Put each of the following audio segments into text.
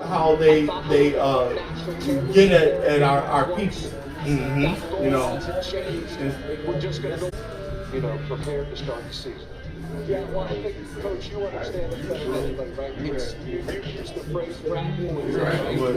how they get at our people. Mm-hmm. You know. We're just going to go, prepared to start the season. Yeah, well, I think, Coach, you understand especially, right? It's, you use the phrase rat boys.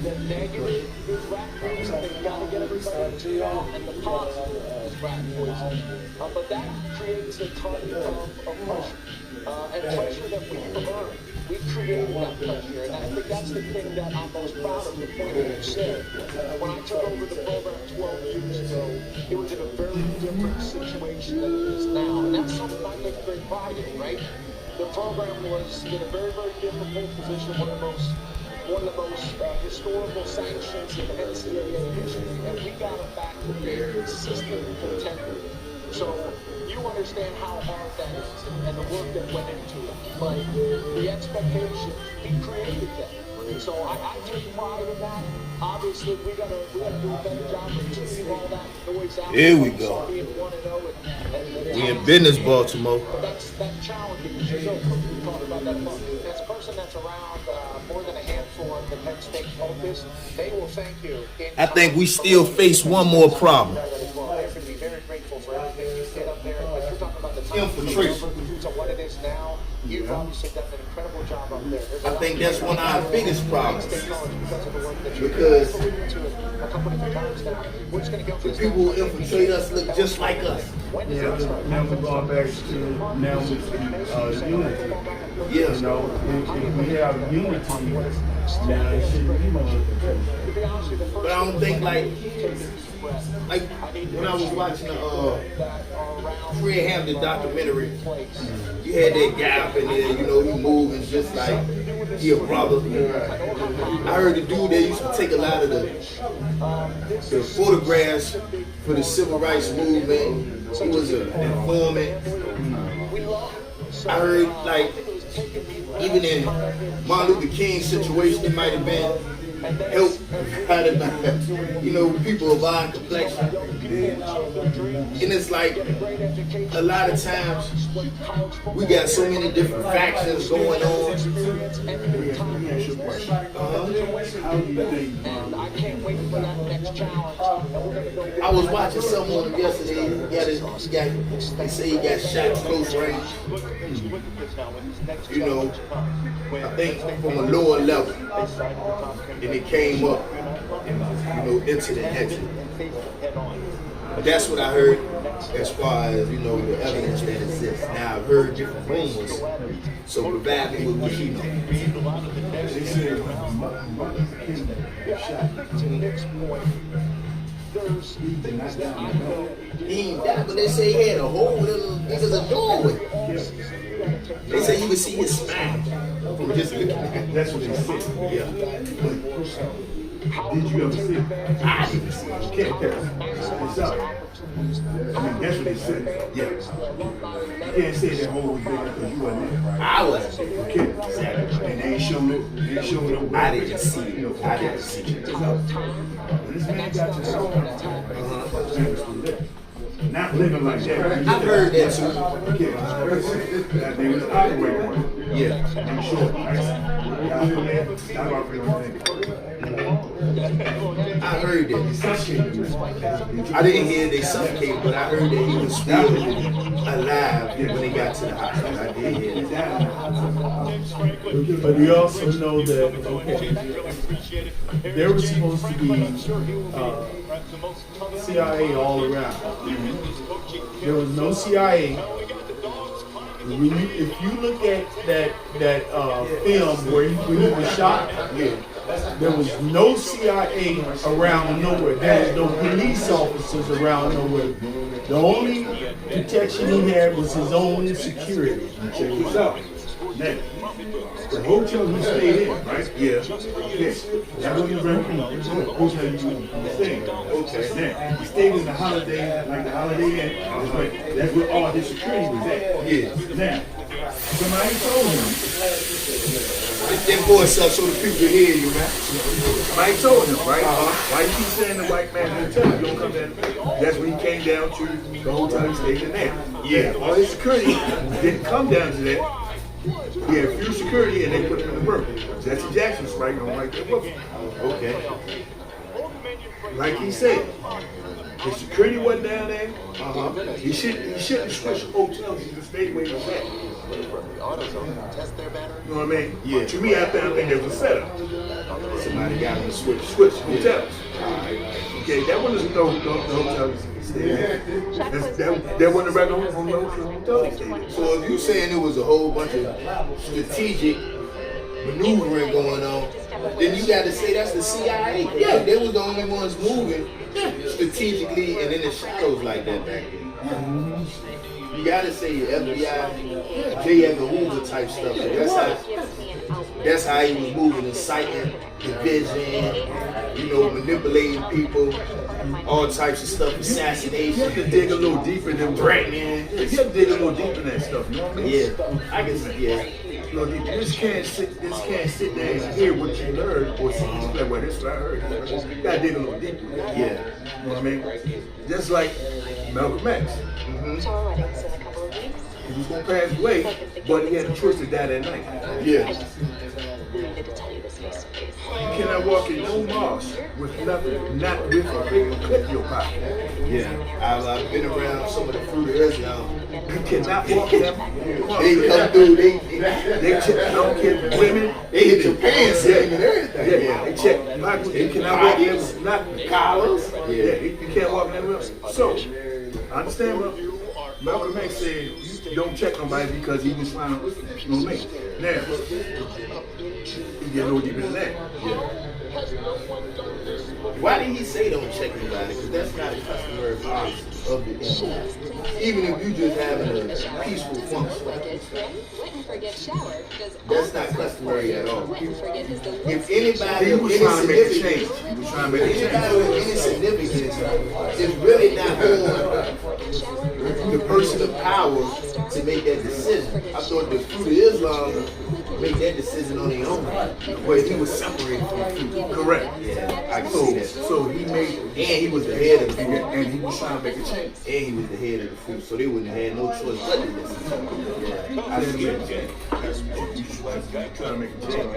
The negative is rat boys. I think you got to get everybody to and the positive is rat poison. But that creates a ton of pressure. And pressure that we've earned. We created that pressure, and I think that's the thing that I'm most proud of, the point that you said. When I took over the program 12 years ago, it was in a very different situation than it is now, and that's something I take great pride in, right? The program was in a very, very difficult position, one of the most historical sanctions in NCAA history, and we got it back to being a consistent contender. So you understand how hard that is and the work that went into it. But the expectations, we created them. So I take pride in that. Obviously, we gotta do a better job of keeping all that noise out. Here we go. We in business, Baltimore. But that's challenging. You talk about that. As a person that's around more than a handful of the Penn State focus, they will thank you. I think we still face one more problem. They're going to be very grateful for everything you did up there. But you're talking about the time Infiltration. to what it is now. You've obviously done an incredible job up there. I think that's one of our biggest problems. Because of the work that Because a couple different times now. We're just going to go the people who infiltrate us look just like us. Yeah, now we're going back to now unity. Yeah. You know, if we have unity, now it should be more. But I don't think like when I was watching the Fred Hampton documentary, you had that guy up in there, he moving just like he a brother. I heard the dude that used to take a lot of the photographs for the civil rights movement. He was an informant. I heard like even in Martin Luther King's situation, it might have been help people of our complexion. And it's like a lot of times we got so many different factions going on. Let me ask you a question. How do you think? I can't wait for that next challenge. I was watching someone yesterday. They say he got shot close range. I think from a lower level, and it came up, into the exit. But that's what I heard as far as, the evidence that exists. Now, I've heard different rumors, so provide me with what you know. They said He ain't died, but they say he had a hole in a doorway. They say you would see his spine from just looking at it. that's what they said. Yeah. Did you ever see it? I didn't see it. You can't tell. It's out. That's what they said. Yeah. You can't say that hole was there because you wasn't there. I wasn't. You can't. And they ain't showing it. They ain't showing it. I didn't see it. I didn't see it. When this man got to the house, not living like that. I've heard that too. That they was operating. Yeah. I'm sure. I heard that. I didn't hear they suffocated, but I heard that he was still alive when he got to the hospital. I did hear that. But we also know that there was supposed to be CIA all around. There was no CIA. If you look at that film when he was shot, there was no CIA around nowhere. There was no police officers around nowhere. The only protection he had was his own security. Check this out. Now, the hotel you stayed in, right? Yeah. Yes. That was the hotel you stayed. Okay. Now, he stayed in the Holiday, like the Holiday Inn. That's where all his security was at. Yeah. Now, somebody told him. Get that voice up so the people can hear you, man. Somebody told him, right? Why you keep saying the white man hotel? You don't come down. That's when he came down to the hotel he stayed in there. Yeah. All his security didn't come down to that. He had few security and they put him in the burger. Jesse Jackson's right on right there with him. Okay. Like he said, the security wasn't down there. He shouldn't switch hotels. He just stayed where he was at. You know what I mean? Yeah. To me, I think there was a setup. Somebody got him to switch. Switch hotels. Okay, that wasn't the hotel he stayed at. That wasn't a regular hotel he stayed at. So if you saying it was a whole bunch of strategic maneuvering going on, then you got to say that's the CIA. Yeah, they was the only ones moving strategically and in the shadows like that back then. You got to say FBI, J. Edgar Hoover type stuff. That's how he was moving, inciting division, manipulating people, all types of stuff, assassination. You have to dig a little deeper than threatening. You have to dig a little deeper in that stuff. You know what I mean? Yeah, I can see. Yeah. This can't sit there and hear what you heard or see you play. Well, this is what I heard. You gotta dig a little deeper. Yeah. You know what I mean? Just like Malcolm X. He was gonna pass away, but he had a choice to die that night. Yeah. You cannot walk in no mosque with nothing, not with a paper clip in your pocket. Yeah. I've been around some of the Fruit of Islam. You cannot walk them. They come through, they check, I don't care, women. They hit your pants and everything. Yeah, they check pockets. You cannot walk them with nothing. Collars. Yeah, you can't walk them with. So, I understand what Malcolm X said. You don't check nobody because he was trying to, me. Now, he get a little deeper than that. Yeah. Why did he say don't check anybody? Because that's not a customary policy of the NRA. Even if you just having a peaceful function, that's not customary at all. If anybody He of was any trying to make a significance, change. He was trying to make a anybody change. with any significance is really not on the person of power to make that decision. I thought the Fruit of Islam made that decision on their own, where he was separated from the Fruit. Correct. Yeah, I can see that. So he made, And he was the head of the Fruit. and he was trying to make a change. And he was the head of the Fruit, so they wouldn't have had no choice but to listen to him. Yeah, I see that. Trying to make a change.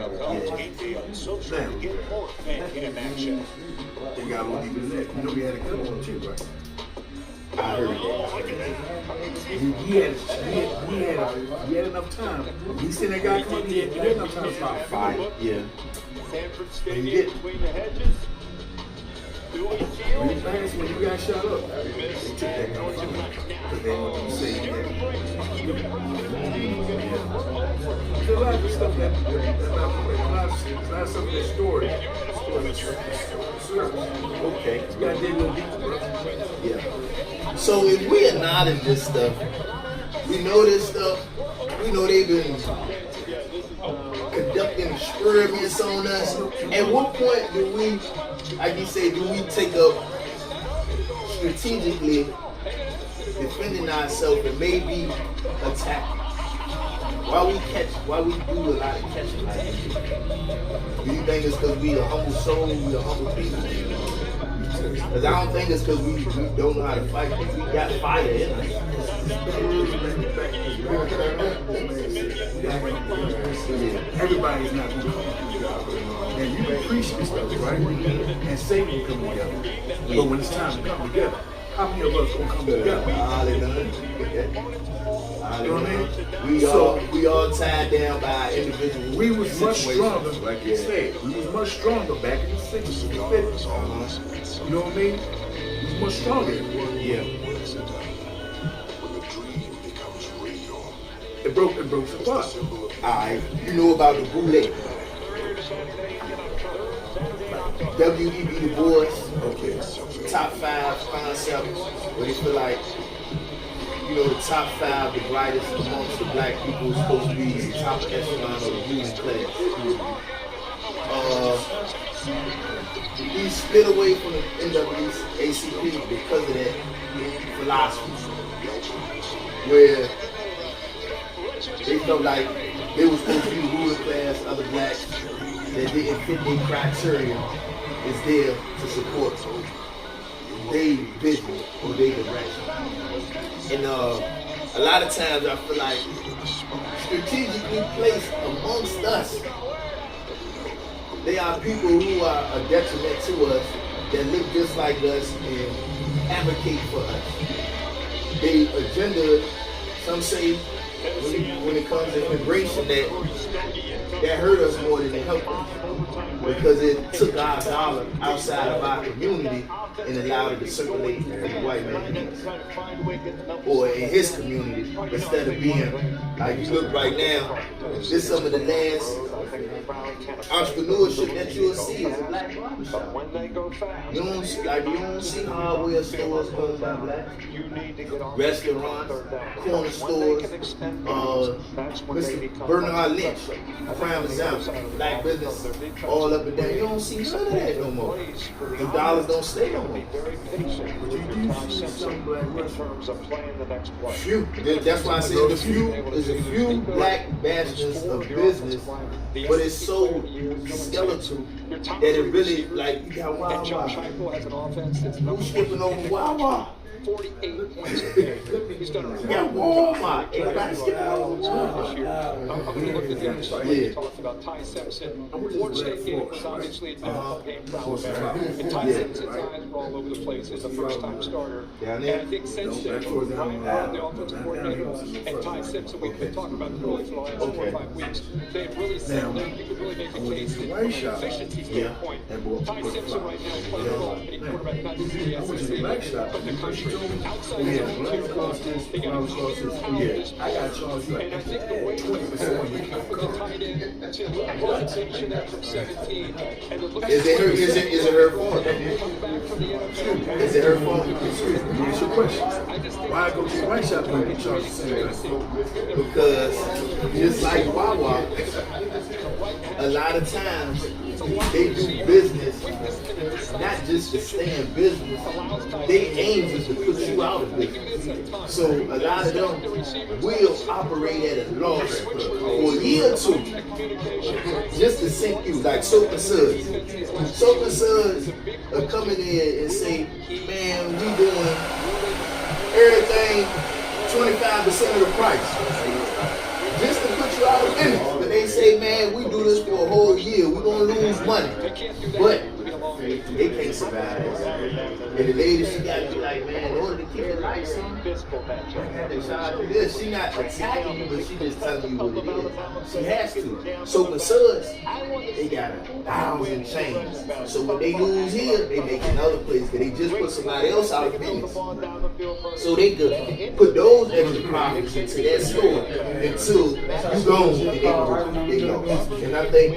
Now, they got a little deeper than that. You know, he had a gun on too, right? I heard that. He had enough time. He seen that guy come up, he had enough time to start fighting. Yeah. And he did. When you got shot up, they took that gun from him. Because they wanted to say that. There's a lot of stuff that a lot of stuff in this story. Okay. You gotta dig a little deeper, bro. Yeah. So if we are not in this stuff, we know this stuff, we know they've been conducting experiments on us. At what point do we, like you say, do we take up strategically defending ourselves and maybe attacking? Why we do a lot of catching like this? Do you think it's because we a humble soul, we a humble people? Because I don't think it's because we don't know how to fight, because we got fire in us. Everybody's not good. And you can preach this stuff, right? And say we come together. But when it's time to come together, how many of us gonna come together? You know what I mean? We all tied down by individual. We was much situations. stronger, like you said. We was much stronger back in the 60s and 50s. You know what I mean? We was much stronger. Yeah. It broke apart. Alright, you know about the boule. W.E.B. Du Bois, okay. Top 5 concepts where they feel like, the top 5, the brightest amongst the black people is supposed to be the top echelon of the ruling class. He split away from the NAACP because of that philosophy, where they felt like they were supposed to be the ruling class, other blacks that didn't fit their criteria is there to support their vision or their direction. And a lot of times I feel like strategically placed amongst us, they are people who are a detriment to us, that look just like us and advocate for us. They agenda, some say, when it comes to immigration, that hurt us more than it helped us, because it took our dollar outside of our community and allowed it to circulate in the white man's hands, or in his community, instead of being like you look right now. This some of the last entrepreneurship that you'll see is a black barbershop. You don't see hardware stores owned by black, restaurants, corner stores. Mr. Bernard Lynch, prime example, black business all up and down. You don't see none of that no more. The dollars don't stay no more. Few. That's why I say there's a few black bastions of business, but it's so skeletal that it really, like, you got Wawa. Who's skipping over Wawa? 48 points a game. He's done a Walmart. Everybody's skipping over Wawa. this year. I'm going to look at the other side. You talked about Ty Simpson. Florida State game was obviously a difficult game for Alabama. And Ty Simpson's eyes were all over the place as a first-time starter. And I think since then, Ryan Hall, the offensive coordinator, and Ty Simpson, we've been talking about the for the last 4 or 5 weeks. They've really settled in. You could really make a case that from an efficiency standpoint, Ty Simpson right now plays a role in quarterback, not just in the SEC, but the country. Outside Yeah, of when I was closest, they got I got charged and like I think the way that with the tight end to rotation there from 17, and it looks Is it her fault? back from the NFL. Is it her fault? Here's your question. Why I go to the white shop when you charge the same? Because just like Wawa, a lot of times they do business not just to stay in business. They aim is to put you out of business. So a lot of them will operate at a loss for a year or two just to sink you, like Soap and Suds. Soap and Suds are coming in and say, man, we doing everything 25% of the price. Just to put you out of business. But they say, man, we do this for a whole year. We're going to lose money. But they can't survive this. And the lady, she got to be like, man, in order to keep the lights on, they try to do this. She not attacking you, but she just telling you what it is. She has to. So with Suds, they got 1,000 chains. So when they lose here, they make another place because they just put somebody else out of business. So they could put those extra profits into that store until you gone, they go. And I think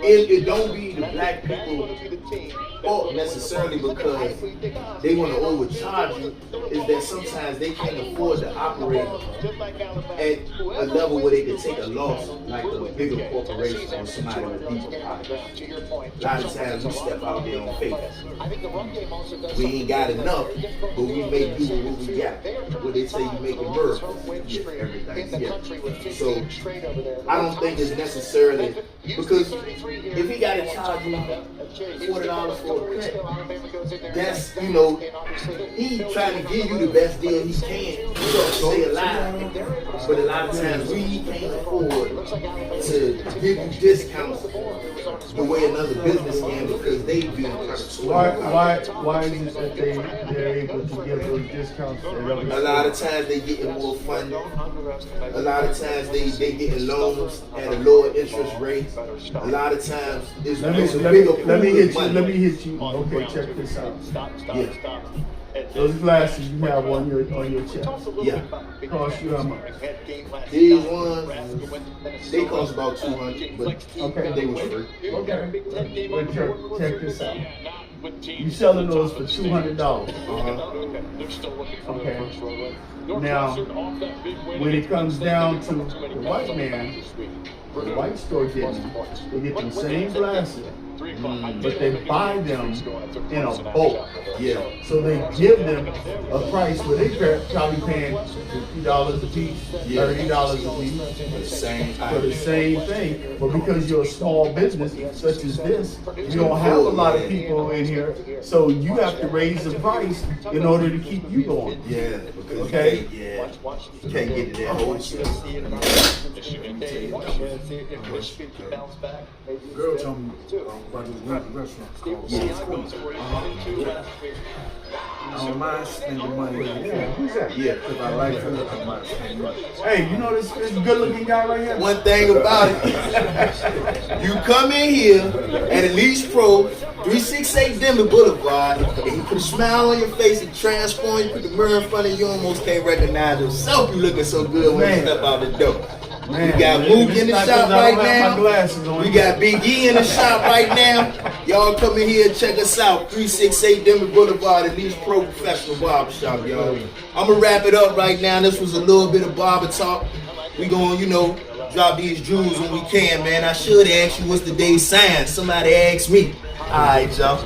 it don't be the black people fault necessarily because they want to overcharge you, is that sometimes they can't afford to operate at a level where they can take a loss like a bigger corporation or somebody with deeper pockets. A lot of times we step out there on faith. We ain't got enough, but we make do with what we got. What they say, you make it work. Everything. Yeah. So I don't think it's necessarily because if he got to charge you $40 for a cut, that's, you know, he trying to give you the best deal he can. He don't stay alive. But a lot of times we can't afford to give you discounts the way another business can because they do Why is it that they're able to give those discounts? A lot of times they getting more funding. A lot of times they getting loans at a lower interest rate. A lot of times it's a bigger pool let me hit you. of money. Let me hit you. Okay, check this out. Yeah. Those glasses you have on your chest. Yeah. Cost you how much? These ones, they cost about $200, but Okay. they was free. Okay. But check this out. You selling those for $200. Okay. Now, when it comes down to the white man, the white store getting, they get the same glasses but they buy them in a bulk. Yeah. So they give them a price where they probably paying $50 a piece, $30 a piece The same for the time. same thing. But because you're a small business such as this, you don't have a lot of people in here, so you have to raise the price in order to keep you going. Yeah, because Okay. you can't get to that wholesale. Girl told me about this restaurant called I don't mind spending money. Yeah, who's that? Yeah. If I like food, I don't mind spending money. Hey, you know this good looking guy right here? One thing about it, you come in here at Elise Pro, 368 Denver Boulevard, and you put a smile on your face and transform, you put the mirror in front of you, almost can't recognize yourself. You looking so good when you Man. step out the door. Man, We got Mookie in the it's shop not 'cause I right don't have my now. glasses on. We got Big E in the shop right now. Y'all come in here, check us out. 368 Denver Boulevard, Elite Pro Professional Barbershop, y'all. I'm gonna wrap it up right now. This was a little bit of barber talk. We gonna, drop these jewels when we can, man. I should ask you what's the day's sign. Somebody asked me. All right, y'all.